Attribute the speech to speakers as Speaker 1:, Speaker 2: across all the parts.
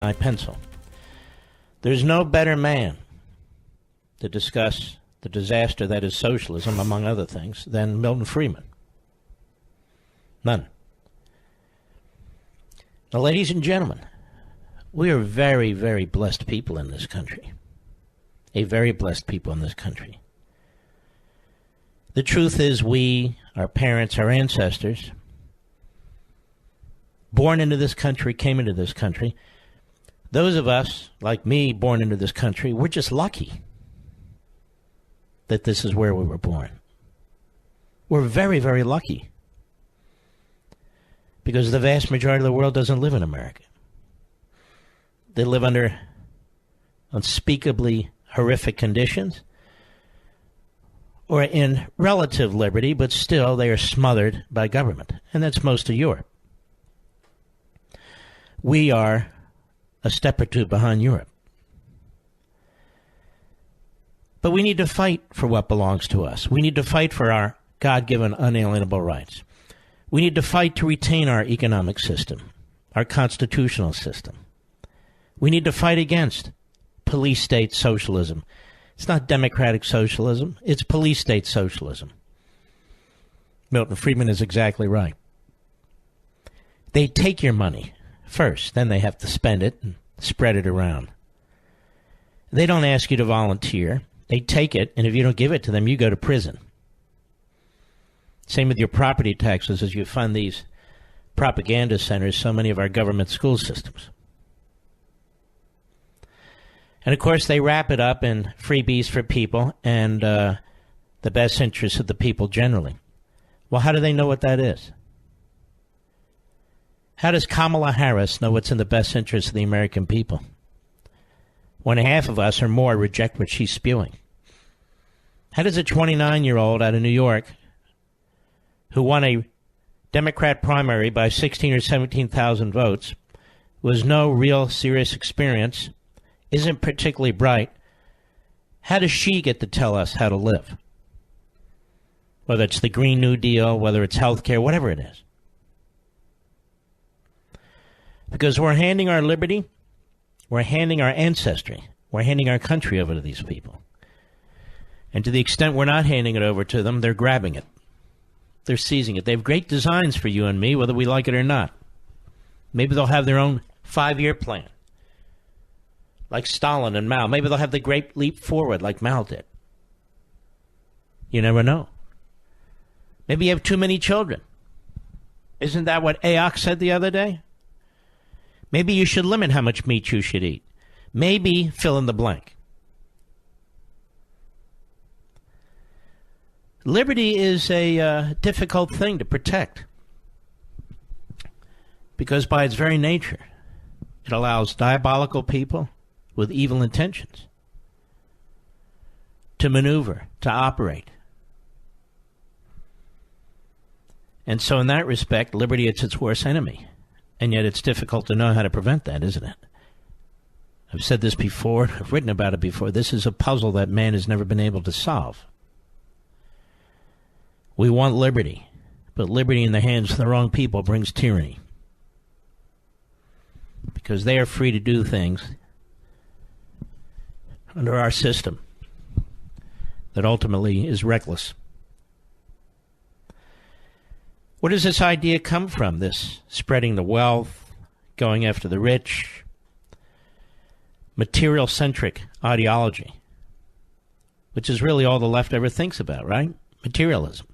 Speaker 1: my pencil. There's no better man to discuss the disaster that is socialism, among other things, than Milton Friedman. None. Now, ladies and gentlemen, we are very, very blessed people in this country. A very blessed people in this country. The truth is we, our parents, our ancestors, born into this country, came into this country. Those of us, like me, born into this country, we're just lucky that this is where we were born. We're very, very lucky. Because the vast majority of the world doesn't live in America. They live under unspeakably horrific conditions, or in relative liberty, but still they are smothered by government. And that's most of Europe. We are a step or two behind Europe. But we need to fight for what belongs to us. We need to fight for our God-given unalienable rights. We need to fight to retain our economic system, our constitutional system. We need to fight against police state socialism. It's not democratic socialism. It's police state socialism. Milton Friedman is exactly right. They take your money first, then they have to spend it and spread it around. They don't ask you to volunteer. They take it, and if you don't give it to them, you go to prison. Same with your property taxes as you fund these propaganda centers, so many of our government school systems. And, of course, they wrap it up in freebies for people and the best interests of the people generally. Well, how do they know what that is? How does Kamala Harris know what's in the best interest of the American people when half of us or more reject what she's spewing? How does a 29-year-old out of New York who won a Democrat primary by 16 or 17,000 votes, who has no real serious experience, isn't particularly bright, how does she get to tell us how to live? Whether it's the Green New Deal, whether it's health care, whatever it is. Because we're handing our liberty, we're handing our ancestry, we're handing our country over to these people. And to the extent we're not handing it over to them, they're grabbing it. They're seizing it. They have great designs for you and me, whether we like it or not. Maybe they'll have their own 5-year plan, like Stalin and Mao. Maybe they'll have the great leap forward, like Mao did. You never know. Maybe you have too many children. Isn't that what AOC said the other day? Maybe you should limit how much meat you should eat. Maybe fill in the blank. Liberty is a difficult thing to protect because by its very nature, it allows diabolical people with evil intentions to maneuver, to operate. And so in that respect, liberty is its worst enemy. And yet it's difficult to know how to prevent that, isn't it? I've said this before. I've written about it before. This is a puzzle that man has never been able to solve. We want liberty, but liberty in the hands of the wrong people brings tyranny. Because they are free to do things under our system that ultimately is reckless. Where does this idea come from, this spreading the wealth, going after the rich, material-centric ideology, which is really all the left ever thinks about, right? Materialism.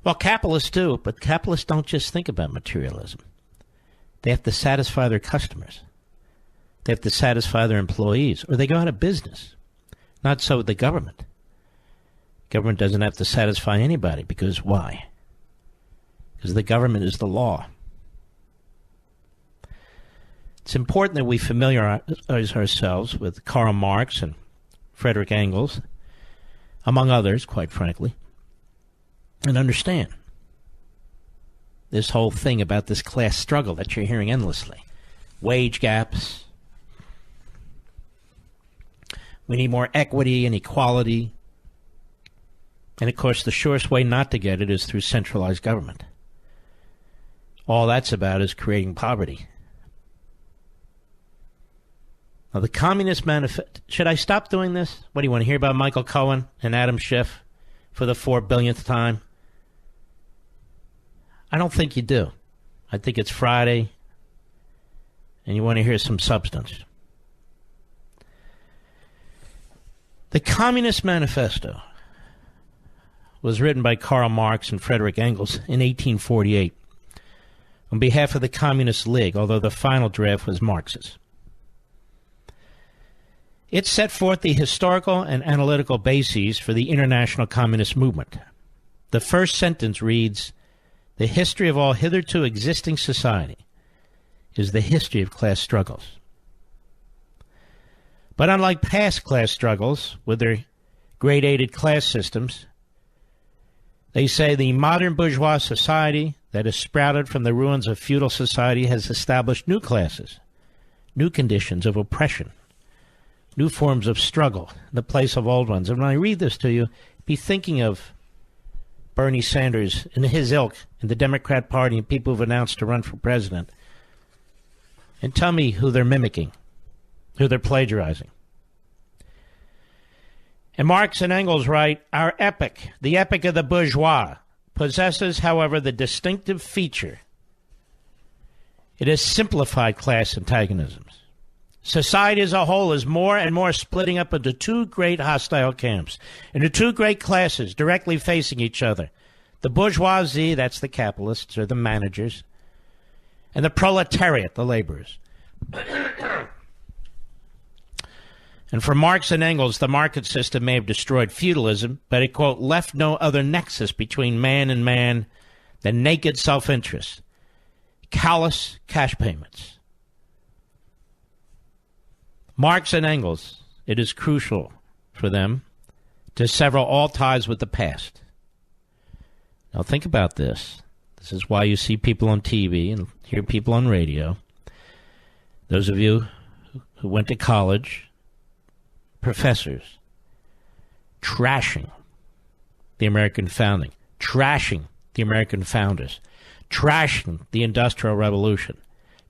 Speaker 1: Well, capitalists do, but capitalists don't just think about materialism. They have to satisfy their customers. They have to satisfy their employees, or they go out of business. Not so with the government. Government doesn't have to satisfy anybody, because why? Because the government is the law. It's important that we familiarize ourselves with Karl Marx and Frederick Engels, among others, quite frankly, and understand this whole thing about this class struggle that you're hearing endlessly. Wage gaps. We need more equity and equality. And, of course, the surest way not to get it is through centralized government. All that's about is creating poverty. The Communist Manifesto. Should I stop doing this? What do you want to hear about Michael Cohen and Adam Schiff for the 4 billionth time? I don't think you do. I think it's Friday, and you want to hear some substance. The Communist Manifesto was written by Karl Marx and Frederick Engels in 1848 on behalf of the Communist League, although the final draft was Marxist. It set forth the historical and analytical bases for the international communist movement. The first sentence reads, "The history of all hitherto existing society is the history of class struggles." But unlike past class struggles with their gradated class systems, they say the modern bourgeois society that has sprouted from the ruins of feudal society has established new classes, new conditions of oppression, new forms of struggle in the place of old ones. And when I read this to you, be thinking of Bernie Sanders and his ilk and the Democrat Party and people who've announced to run for president. And tell me who they're mimicking, who they're plagiarizing. And Marx and Engels write, "Our epic, the epic of the bourgeois, possesses, however, the distinctive feature. It has simplified class antagonisms. Society as a whole is more and more splitting up into two great hostile camps, into two great classes directly facing each other. The bourgeoisie, that's the capitalists or the managers, and the proletariat, the laborers." And for Marx and Engels, the market system may have destroyed feudalism, but it, quote, left no other nexus between man and man than naked self-interest, callous cash payments. Marx and Engels, it is crucial for them to sever all ties with the past. Now think about this. This is why you see people on TV and hear people on radio. Those of you who went to college, professors, trashing the American founding, trashing the American founders, trashing the Industrial Revolution,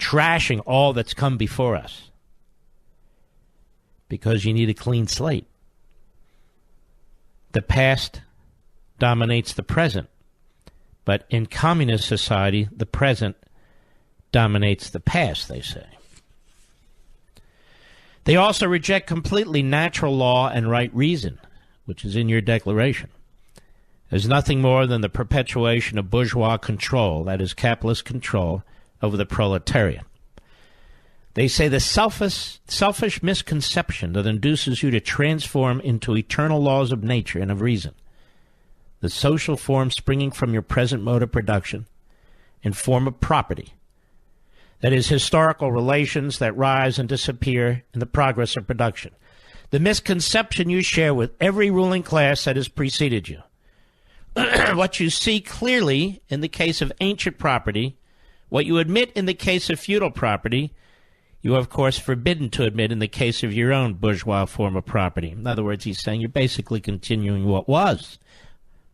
Speaker 1: trashing all that's come before us. Because you need a clean slate. The past dominates the present, but in communist society, the present dominates the past, they say. They also reject completely natural law and right reason, which is in your declaration, as nothing more than the perpetuation of bourgeois control, that is, capitalist control, over the proletariat. They say the selfish misconception that induces you to transform into eternal laws of nature and of reason, the social form springing from your present mode of production and form of property, that is, historical relations that rise and disappear in the progress of production. The misconception you share with every ruling class that has preceded you. What you see clearly in the case of ancient property, what you admit in the case of feudal property, you are, of course, forbidden to admit in the case of your own bourgeois form of property. In other words, he's saying you're basically continuing what was.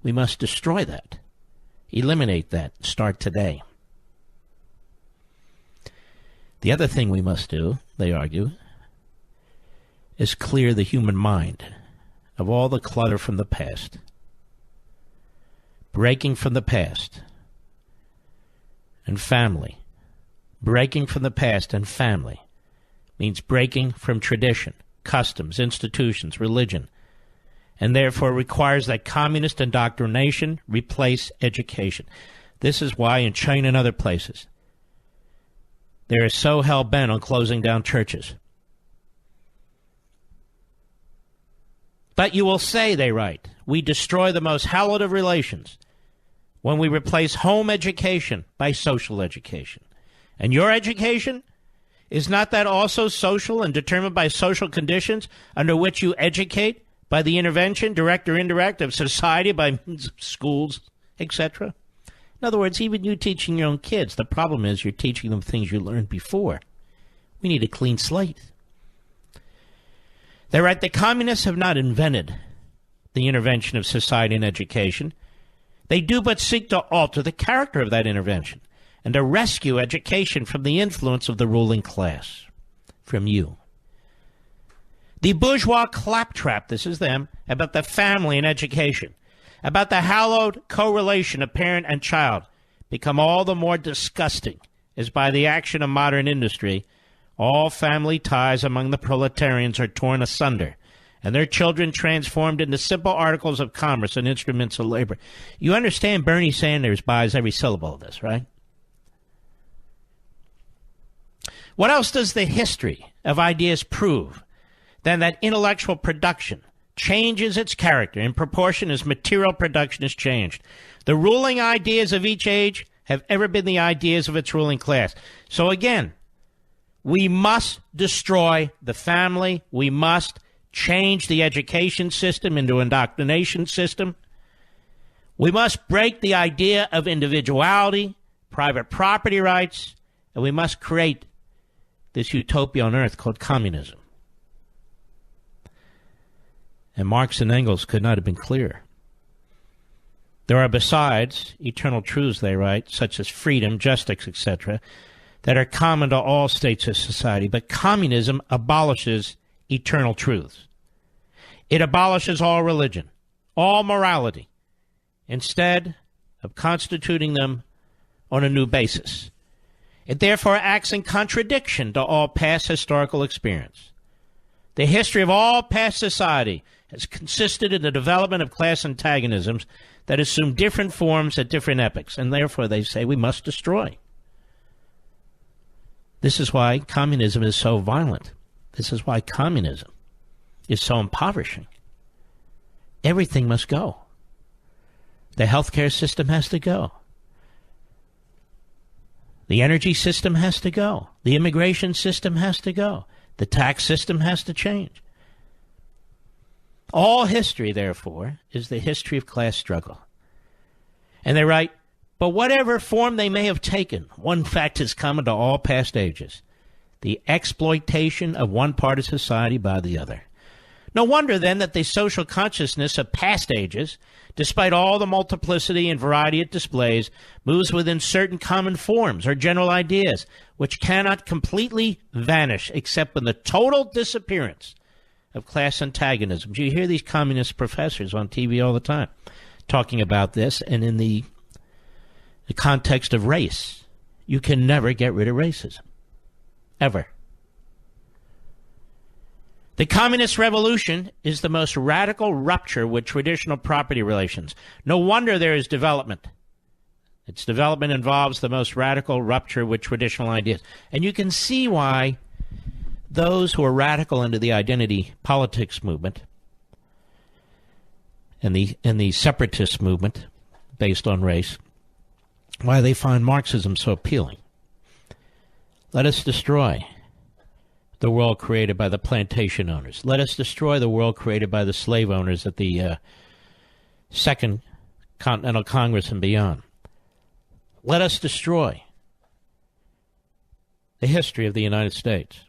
Speaker 1: We must destroy that, eliminate that, start today. The other thing we must do, they argue, is clear the human mind of all the clutter from the past. Breaking from the past and family. Breaking from the past and family means breaking from tradition, customs, institutions, religion, and therefore requires that communist indoctrination replace education. This is why in China and other places they are so hell-bent on closing down churches. But you will say, they write, we destroy the most hallowed of relations when we replace home education by social education. And your education, is not that also social and determined by social conditions under which you educate by the intervention, direct or indirect, of society by means of schools, etc.? In other words, even you teaching your own kids, the problem is you're teaching them things you learned before. We need a clean slate. They write, the communists have not invented the intervention of society and education. They do but seek to alter the character of that intervention and to rescue education from the influence of the ruling class, from you. The bourgeois claptrap, this is them, about the family and education, about the hallowed correlation of parent and child, become all the more disgusting as by the action of modern industry, all family ties among the proletarians are torn asunder, and their children transformed into simple articles of commerce and instruments of labor. You understand Bernie Sanders buys every syllable of this, right? What else does the history of ideas prove than that intellectual production changes its character in proportion as material production is changed? The ruling ideas of each age have ever been the ideas of its ruling class. So again, we must destroy the family. We must change the education system into an indoctrination system. We must break the idea of individuality, private property rights, and we must create this utopia on earth called communism. And Marx and Engels could not have been clearer. There are besides eternal truths, they write, such as freedom, justice, etc., that are common to all states of society. But communism abolishes eternal truths. It abolishes all religion, all morality, instead of constituting them on a new basis. It therefore acts in contradiction to all past historical experience. The history of all past society has consisted in the development of class antagonisms that assume different forms at different epochs, and therefore they say we must destroy. This is why communism is so violent. This is why communism is so impoverishing. Everything must go. The healthcare system has to go. The energy system has to go. The immigration system has to go. The tax system has to change. All history, therefore, is the history of class struggle. And they write, but whatever form they may have taken, one fact is common to all past ages: the exploitation of one part of society by the other. No wonder, then, that the social consciousness of past ages, despite all the multiplicity and variety it displays, moves within certain common forms or general ideas, which cannot completely vanish except in the total disappearance of class antagonisms. You hear these communist professors on TV all the time talking about this, and in the context of race. You can never get rid of racism. Ever. The communist revolution is the most radical rupture with traditional property relations. No wonder there is development. Its development involves the most radical rupture with traditional ideas. And you can see why those who are radical into the identity politics movement and the separatist movement based on race, why they find Marxism so appealing. Let us destroy the world created by the plantation owners. Let us destroy the world created by the slave owners at the Second Continental Congress and beyond. Let us destroy the history of the United States.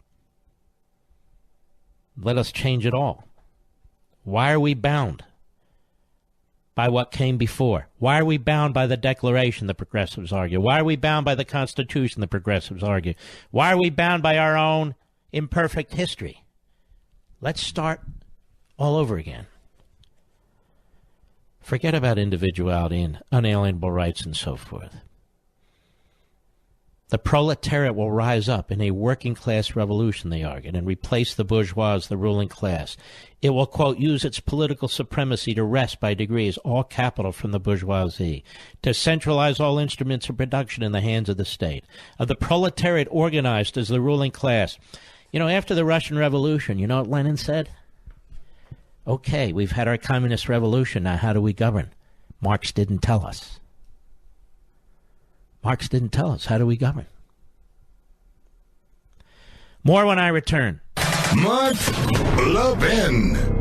Speaker 1: Let us change it all. Why are we bound by what came before? Why are we bound by the Declaration, the progressives argue? Why are we bound by the Constitution, the progressives argue? Why are we bound by our own imperfect history? Let's start all over again. Forget about individuality and unalienable rights and so forth. The proletariat will rise up in a working-class revolution, they argued, and replace the bourgeois as the ruling class. It will, quote, use its political supremacy to wrest by degrees all capital from the bourgeoisie, to centralize all instruments of production in the hands of the state, of the proletariat organized as the ruling class. You know, after the Russian Revolution, you know what Lenin said? Okay, we've had our communist revolution, now how do we govern? Marx didn't tell us. Marx didn't tell us. How do we govern? More when I return.
Speaker 2: Mark Levin.